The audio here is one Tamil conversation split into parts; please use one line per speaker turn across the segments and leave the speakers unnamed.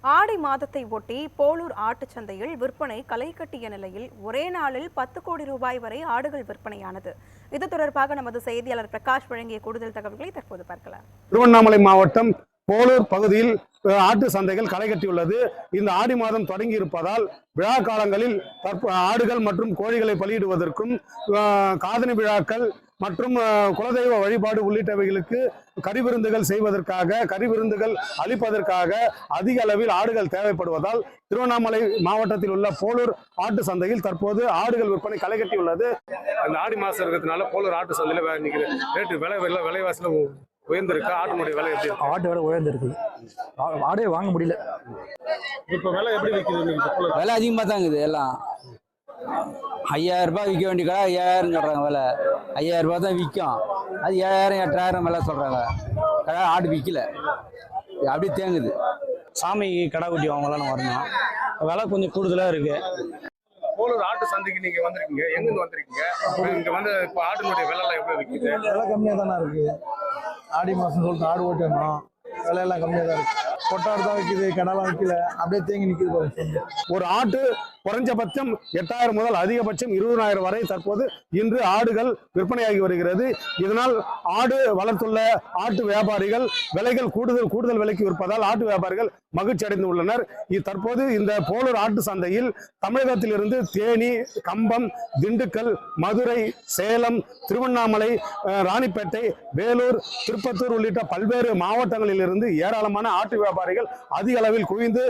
ஆடி மாதத்தை ஒட்டி போளூர் ஆட்டுச் சந்தையில் விற்பனை களை கட்டிய நிலையில் ஒரே நாளில் 10 கோடி ரூபாய் வரை ஆடுகள் விற்பனையானது. இது தொடர்பாக நமது செய்தியாளர் பிரகாஷ் வழங்கிய கூடுதல் தகவல்களை தற்போது பார்க்கலாம்.
திருவண்ணாமலை மாவட்டம் போளூர் பகுதியில் ஆட்டு சந்தைகள் களை கட்டியுள்ளது. இந்த ஆடி மாதம் தொடங்கி இருப்பதால் விழா காலங்களில் ஆடுகள் மற்றும் கோழிகளை பலியிடுவதற்கும் காதணி விழாக்கள் மற்றும் குலதெய்வ வழிபாடு உள்ளிட்டவைகளுக்கு கறிவிருந்துகள் செய்வதற்காக கறிவிருந்துகள் அளிப்பதற்காக அதிக அளவில் ஆடுகள் தேவைப்படுவதால் திருவண்ணாமலை மாவட்டத்தில் உள்ள போளூர் ஆட்டு சந்தையில் தற்போது ஆடுகள் விற்பனை களை கட்டியுள்ளது. அந்த ஆடி மாசம் இருக்கிறதுனால போளூர் ஆட்டு சந்தையில் இன்னைக்கு ரேட்டு விலைவாசியில் உயர்ந்திருக்கு. ஆட்டுடைய விலை எப்படி?
ஆட்டு விலை உயர்ந்திருக்கு. ஆடே வாங்க முடியல.
இப்போ விலை எப்படி விற்குது?
விலை அதிகமாக தான் இருக்குது. எல்லாம் 5000 ரூபாய் விற்க வேண்டிய கடை 5000 சொல்கிறாங்க. விலை 5000 ரூபாய் தான் விற்கும். அது 7000 8000 விலை சொல்கிறாங்க. கடை ஆடு விற்கல, அப்படியே தேங்குது.
சாமிக்கு கடை குட்டி வாங்கலாம் வரணும், விலை கொஞ்சம் கூடுதலாக இருக்கு.
போளூர் ஆட்டு சந்தைக்கு நீங்க வந்திருக்கீங்க, எங்கிருந்து வந்திருக்கீங்க? இங்க வந்து இப்போ ஆடுனுடைய விலை எப்படி விற்குது?
விலை கம்மியாக தானே இருக்கு. ஆடி மாதம் சொல்லிட்டு ஆடு ஓட்டணும், விலையெல்லாம் கம்மியாக தான் இருக்கு. கொட்டாடு தான் விற்கிது, கடைலாம் விற்கல, அப்படியே தேங்கி நிற்கிது.
ஒரு ஆட்டு குறைஞ்சபட்சம் 8000 முதல் அதிகபட்சம் 20000 வரை தற்போது இன்று ஆடுகள் விற்பனையாகி வருகிறது. இதனால் ஆடு வளர்த்துள்ள ஆட்டு வியாபாரிகள் விலைகள் கூடுதல் விலைக்கு விற்பதால் ஆட்டு வியாபாரிகள் மகிழ்ச்சி அடைந்து உள்ளனர். தற்போது இந்த போளூர் ஆட்டு சந்தையில் தமிழகத்திலிருந்து தேனி, கம்பம், திண்டுக்கல், மதுரை, சேலம், திருவண்ணாமலை, ராணிப்பேட்டை, வேலூர், திருப்பத்தூர் உள்ளிட்ட பல்வேறு மாவட்டங்களில் இருந்து ஏராளமான ஆட்டு வியாபாரிகள் அதிக அளவில் குவிந்து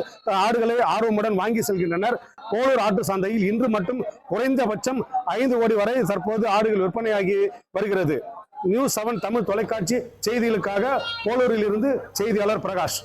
ஆடுகளை ஆர்வமுடன் வாங்கி செல்கின்றனர். போளூர் ஆட்டு சந்தையில் இன்று மட்டும் குறைந்தபட்சம் 5 கோடி வரை தற்போது ஆடுகள் விற்பனையாகி வருகிறது. நியூஸ் 7 தமிழ் தொலைக்காட்சி செய்திகளுக்காக போளூரில் இருந்து செய்தியாளர் பிரகாஷ்.